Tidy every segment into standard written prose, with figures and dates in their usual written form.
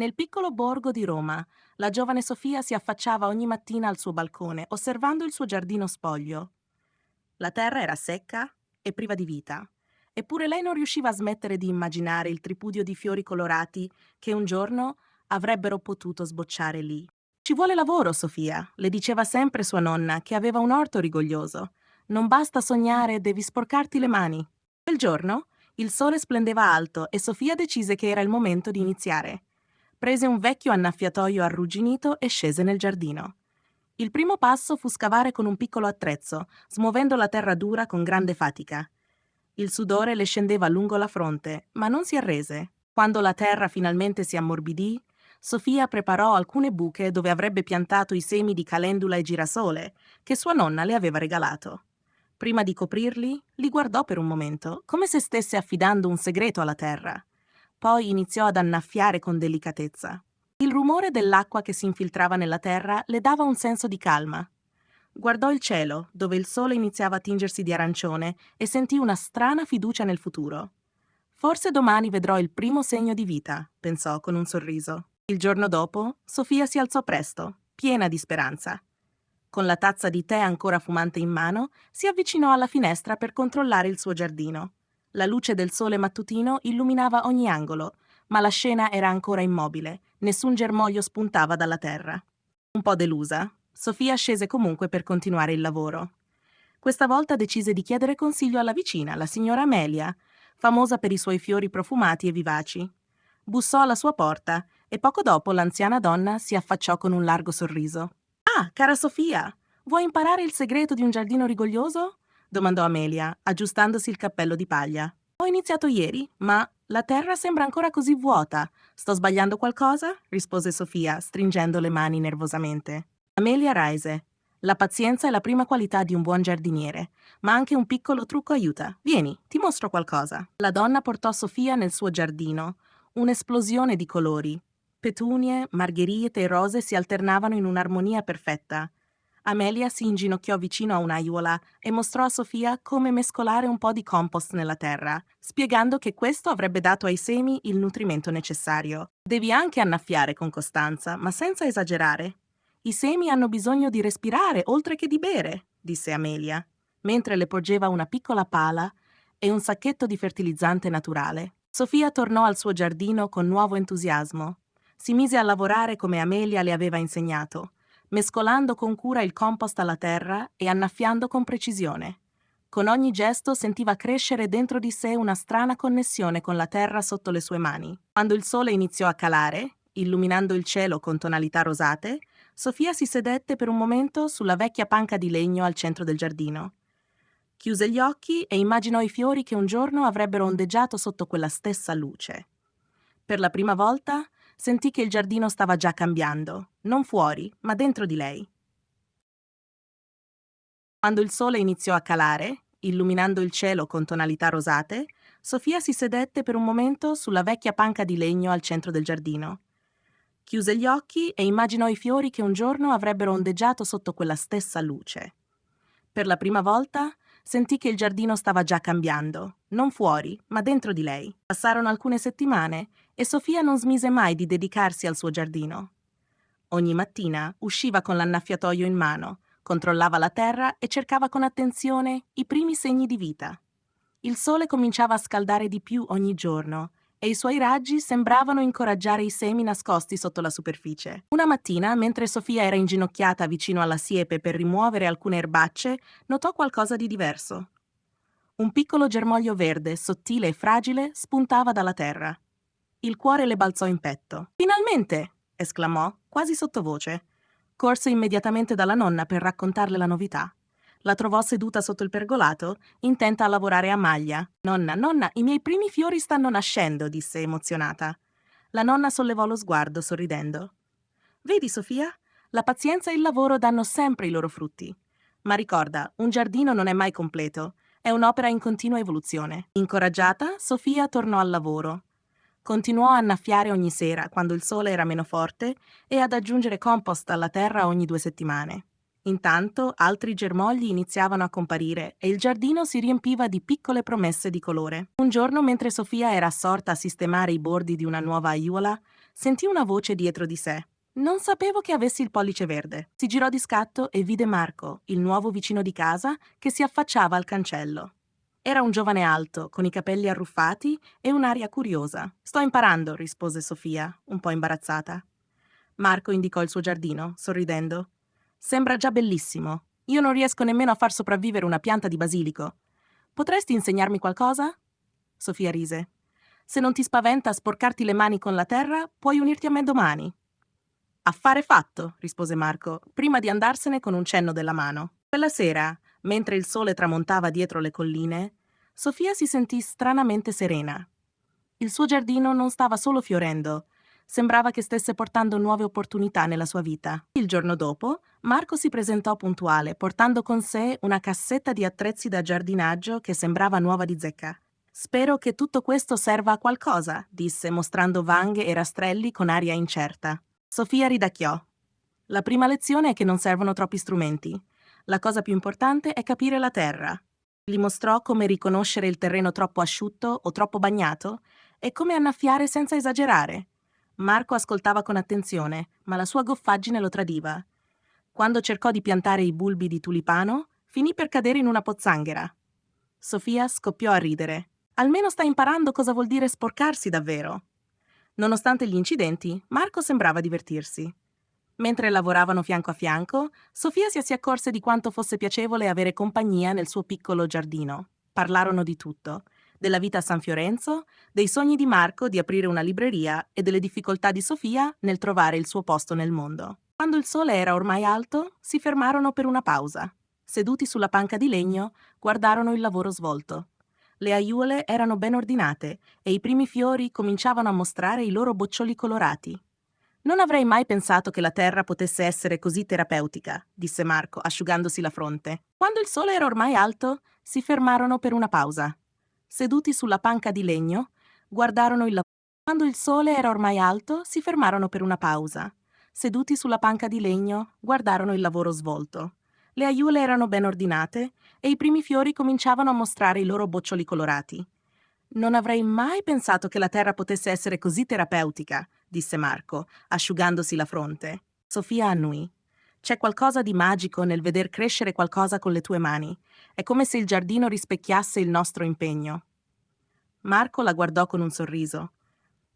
Nel piccolo borgo di Roma, la giovane Sofia si affacciava ogni mattina al suo balcone, osservando il suo giardino spoglio. La terra era secca e priva di vita, eppure lei non riusciva a smettere di immaginare il tripudio di fiori colorati che un giorno avrebbero potuto sbocciare lì. Ci vuole lavoro, Sofia, le diceva sempre sua nonna, che aveva un orto rigoglioso. Non basta sognare, devi sporcarti le mani. Quel giorno il sole splendeva alto e Sofia decise che era il momento di iniziare. Prese un vecchio annaffiatoio arrugginito e scese nel giardino. Il primo passo fu scavare con un piccolo attrezzo, smuovendo la terra dura con grande fatica. Il sudore le scendeva lungo la fronte, ma non si arrese. Quando la terra finalmente si ammorbidì, Sofia preparò alcune buche dove avrebbe piantato i semi di calendula e girasole che sua nonna le aveva regalato. Prima di coprirli, li guardò per un momento, come se stesse affidando un segreto alla terra. Poi iniziò ad annaffiare con delicatezza. Il rumore dell'acqua che si infiltrava nella terra le dava un senso di calma. Guardò il cielo, dove il sole iniziava a tingersi di arancione, e sentì una strana fiducia nel futuro. Forse domani vedrò il primo segno di vita, pensò con un sorriso. Il giorno dopo, Sofia si alzò presto, piena di speranza. Con la tazza di tè ancora fumante in mano, si avvicinò alla finestra per controllare il suo giardino. La luce del sole mattutino illuminava ogni angolo, ma la scena era ancora immobile, nessun germoglio spuntava dalla terra. Un po' delusa, Sofia scese comunque per continuare il lavoro. Questa volta decise di chiedere consiglio alla vicina, la signora Amelia, famosa per i suoi fiori profumati e vivaci. Bussò alla sua porta e poco dopo l'anziana donna si affacciò con un largo sorriso. «Ah, cara Sofia, vuoi imparare il segreto di un giardino rigoglioso?» domandò Amelia, aggiustandosi il cappello di paglia. «Ho iniziato ieri, ma la terra sembra ancora così vuota. Sto sbagliando qualcosa?» rispose Sofia, stringendo le mani nervosamente. Amelia raise. «La pazienza è la prima qualità di un buon giardiniere, ma anche un piccolo trucco aiuta. Vieni, ti mostro qualcosa». La donna portò Sofia nel suo giardino. Un'esplosione di colori. Petunie, margherite e rose si alternavano in un'armonia perfetta. Amelia si inginocchiò vicino a un'aiuola e mostrò a Sofia come mescolare un po' di compost nella terra, spiegando che questo avrebbe dato ai semi il nutrimento necessario. «Devi anche annaffiare con costanza, ma senza esagerare. I semi hanno bisogno di respirare oltre che di bere», disse Amelia, mentre le porgeva una piccola pala e un sacchetto di fertilizzante naturale. Sofia tornò al suo giardino con nuovo entusiasmo. Si mise a lavorare come Amelia le aveva insegnato, mescolando con cura il compost alla terra e annaffiando con precisione. Con ogni gesto sentiva crescere dentro di sé una strana connessione con la terra sotto le sue mani. Quando il sole iniziò a calare, illuminando il cielo con tonalità rosate, Sofia si sedette per un momento sulla vecchia panca di legno al centro del giardino. Chiuse gli occhi e immaginò i fiori che un giorno avrebbero ondeggiato sotto quella stessa luce. Per la prima volta sentì che il giardino stava già cambiando, non fuori, ma dentro di lei. Quando il sole iniziò a calare, illuminando il cielo con tonalità rosate, Sofia si sedette per un momento sulla vecchia panca di legno al centro del giardino. Chiuse gli occhi e immaginò i fiori che un giorno avrebbero ondeggiato sotto quella stessa luce. Per la prima volta sentì che il giardino stava già cambiando, non fuori, ma dentro di lei. Passarono alcune settimane e Sofia non smise mai di dedicarsi al suo giardino. Ogni mattina usciva con l'annaffiatoio in mano, controllava la terra e cercava con attenzione i primi segni di vita. Il sole cominciava a scaldare di più ogni giorno e i suoi raggi sembravano incoraggiare i semi nascosti sotto la superficie. Una mattina, mentre Sofia era inginocchiata vicino alla siepe per rimuovere alcune erbacce, notò qualcosa di diverso. Un piccolo germoglio verde, sottile e fragile, spuntava dalla terra. Il cuore le balzò in petto. «Finalmente!» esclamò, quasi sottovoce. Corse immediatamente dalla nonna per raccontarle la novità. La trovò seduta sotto il pergolato, intenta a lavorare a maglia. «Nonna, nonna, i miei primi fiori stanno nascendo», disse emozionata. La nonna sollevò lo sguardo, sorridendo. «Vedi, Sofia? La pazienza e il lavoro danno sempre i loro frutti. Ma ricorda, un giardino non è mai completo. È un'opera in continua evoluzione». Incoraggiata, Sofia tornò al lavoro. Continuò a annaffiare ogni sera, quando il sole era meno forte, e ad aggiungere compost alla terra ogni 2 settimane. Intanto altri germogli iniziavano a comparire e il giardino si riempiva di piccole promesse di colore. Un giorno, mentre Sofia era assorta a sistemare i bordi di una nuova aiuola, Sentì una voce dietro di sé. Non sapevo che avessi il pollice verde. Si girò di scatto e vide Marco, il nuovo vicino di casa, che si affacciava al cancello. Era un giovane alto, con i capelli arruffati e un'aria curiosa. Sto imparando, rispose Sofia, un po' imbarazzata. Marco indicò il suo giardino, sorridendo. Sembra già bellissimo. Io non riesco nemmeno a far sopravvivere una pianta di basilico. Potresti insegnarmi qualcosa? Sofia rise. Se non ti spaventa sporcarti le mani con la terra, puoi unirti a me domani. Affare fatto, rispose Marco, prima di andarsene con un cenno della mano. Quella sera, mentre il sole tramontava dietro le colline, Sofia si sentì stranamente serena. Il suo giardino non stava solo fiorendo, sembrava che stesse portando nuove opportunità nella sua vita. Il giorno dopo, Marco si presentò puntuale, portando con sé una cassetta di attrezzi da giardinaggio che sembrava nuova di zecca. Spero che tutto questo serva a qualcosa, disse, mostrando vanghe e rastrelli con aria incerta. Sofia ridacchiò. La prima lezione è che non servono troppi strumenti. La cosa più importante è capire la terra. Gli mostrò come riconoscere il terreno troppo asciutto o troppo bagnato e come annaffiare senza esagerare. Marco ascoltava con attenzione, ma la sua goffaggine lo tradiva. Quando cercò di piantare i bulbi di tulipano, finì per cadere in una pozzanghera. Sofia scoppiò a ridere. Almeno sta imparando cosa vuol dire sporcarsi davvero. Nonostante gli incidenti, Marco sembrava divertirsi. Mentre lavoravano fianco a fianco, Sofia si accorse di quanto fosse piacevole avere compagnia nel suo piccolo giardino. Parlarono di tutto, della vita a San Fiorenzo, dei sogni di Marco di aprire una libreria e delle difficoltà di Sofia nel trovare il suo posto nel mondo. Quando il sole era ormai alto, si fermarono per una pausa. Seduti sulla panca di legno, guardarono il lavoro svolto. Le aiuole erano ben ordinate e i primi fiori cominciavano a mostrare i loro boccioli colorati. Non avrei mai pensato che la terra potesse essere così terapeutica, disse Marco, asciugandosi la fronte. Quando il sole era ormai alto, si fermarono per una pausa. Seduti sulla panca di legno, guardarono il lavoro. Quando il sole era ormai alto, si fermarono per una pausa. Seduti sulla panca di legno, guardarono il lavoro svolto. Le aiuole erano ben ordinate e i primi fiori cominciavano a mostrare i loro boccioli colorati. Non avrei mai pensato che la terra potesse essere così terapeutica, disse Marco, asciugandosi la fronte. Sofia annui. C'è qualcosa di magico nel veder crescere qualcosa con le tue mani. È come se il giardino rispecchiasse il nostro impegno. Marco la guardò con un sorriso.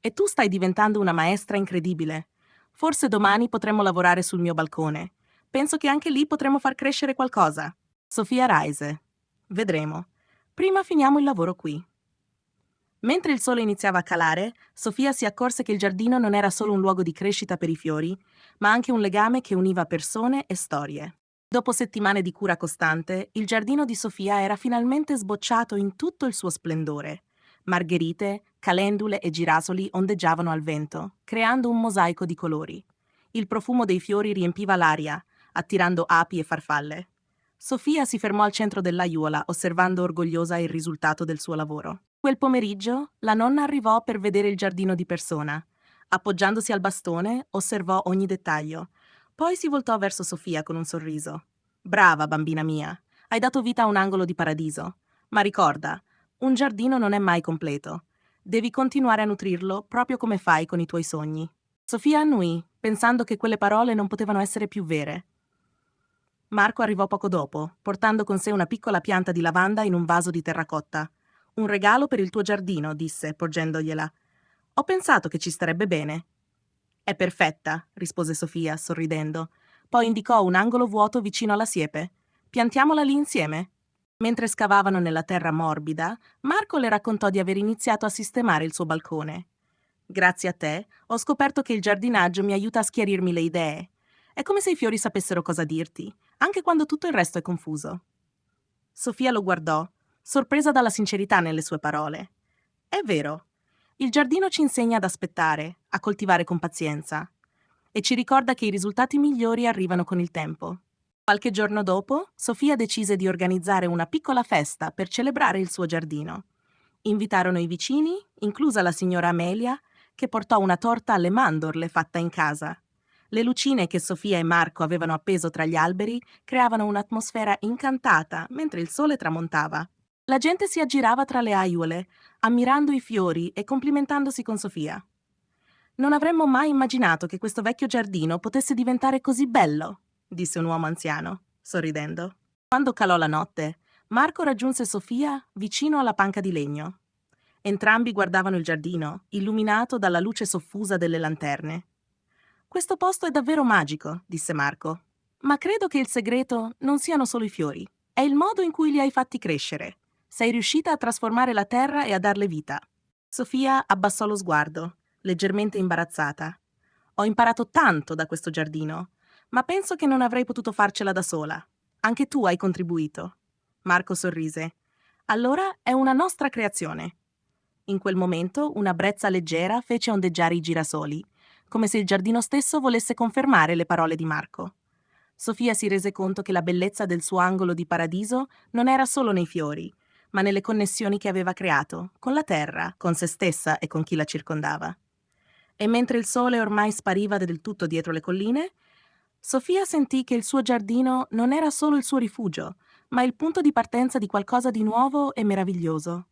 E tu stai diventando una maestra incredibile. Forse domani potremmo lavorare sul mio balcone. Penso che anche lì potremmo far crescere qualcosa. Sofia rise. Vedremo. Prima finiamo il lavoro qui. Mentre il sole iniziava a calare, Sofia si accorse che il giardino non era solo un luogo di crescita per i fiori, ma anche un legame che univa persone e storie. Dopo settimane di cura costante, il giardino di Sofia era finalmente sbocciato in tutto il suo splendore. Margherite, calendule e girasoli ondeggiavano al vento, creando un mosaico di colori. Il profumo dei fiori riempiva l'aria, attirando api e farfalle. Sofia si fermò al centro dell'aiuola, osservando orgogliosa il risultato del suo lavoro. Quel pomeriggio, la nonna arrivò per vedere il giardino di persona. Appoggiandosi al bastone, osservò ogni dettaglio. Poi si voltò verso Sofia con un sorriso. Brava, bambina mia. Hai dato vita a un angolo di paradiso. Ma ricorda, un giardino non è mai completo. Devi continuare a nutrirlo proprio come fai con i tuoi sogni. Sofia annui, pensando che quelle parole non potevano essere più vere. Marco arrivò poco dopo, portando con sé una piccola pianta di lavanda in un vaso di terracotta. Un regalo per il tuo giardino, disse, porgendogliela. Ho pensato che ci starebbe bene. È perfetta, rispose Sofia, sorridendo. Poi indicò un angolo vuoto vicino alla siepe. Piantiamola lì insieme. Mentre scavavano nella terra morbida, Marco le raccontò di aver iniziato a sistemare il suo balcone. Grazie a te, ho scoperto che il giardinaggio mi aiuta a schiarirmi le idee. È come se i fiori sapessero cosa dirti, anche quando tutto il resto è confuso. Sofia lo guardò, sorpresa dalla sincerità nelle sue parole. È vero. Il giardino ci insegna ad aspettare, a coltivare con pazienza, e ci ricorda che i risultati migliori arrivano con il tempo. Qualche giorno dopo, Sofia decise di organizzare una piccola festa per celebrare il suo giardino. Invitarono i vicini, inclusa la signora Amelia, che portò una torta alle mandorle fatta in casa. Le lucine che Sofia e Marco avevano appeso tra gli alberi creavano un'atmosfera incantata mentre il sole tramontava. La gente si aggirava tra le aiuole, ammirando i fiori e complimentandosi con Sofia. Non avremmo mai immaginato che questo vecchio giardino potesse diventare così bello, disse un uomo anziano, sorridendo. Quando calò la notte, Marco raggiunse Sofia vicino alla panca di legno. Entrambi guardavano il giardino, illuminato dalla luce soffusa delle lanterne. Questo posto è davvero magico, disse Marco. Ma credo che il segreto non siano solo i fiori. È il modo in cui li hai fatti crescere. Sei riuscita a trasformare la terra e a darle vita. Sofia abbassò lo sguardo, leggermente imbarazzata. Ho imparato tanto da questo giardino, ma penso che non avrei potuto farcela da sola. Anche tu hai contribuito. Marco sorrise. Allora è una nostra creazione. In quel momento una brezza leggera fece ondeggiare i girasoli, come se il giardino stesso volesse confermare le parole di Marco. Sofia si rese conto che la bellezza del suo angolo di paradiso non era solo nei fiori, ma nelle connessioni che aveva creato, con la terra, con se stessa e con chi la circondava. E mentre il sole ormai spariva del tutto dietro le colline, Sofia sentì che il suo giardino non era solo il suo rifugio, ma il punto di partenza di qualcosa di nuovo e meraviglioso.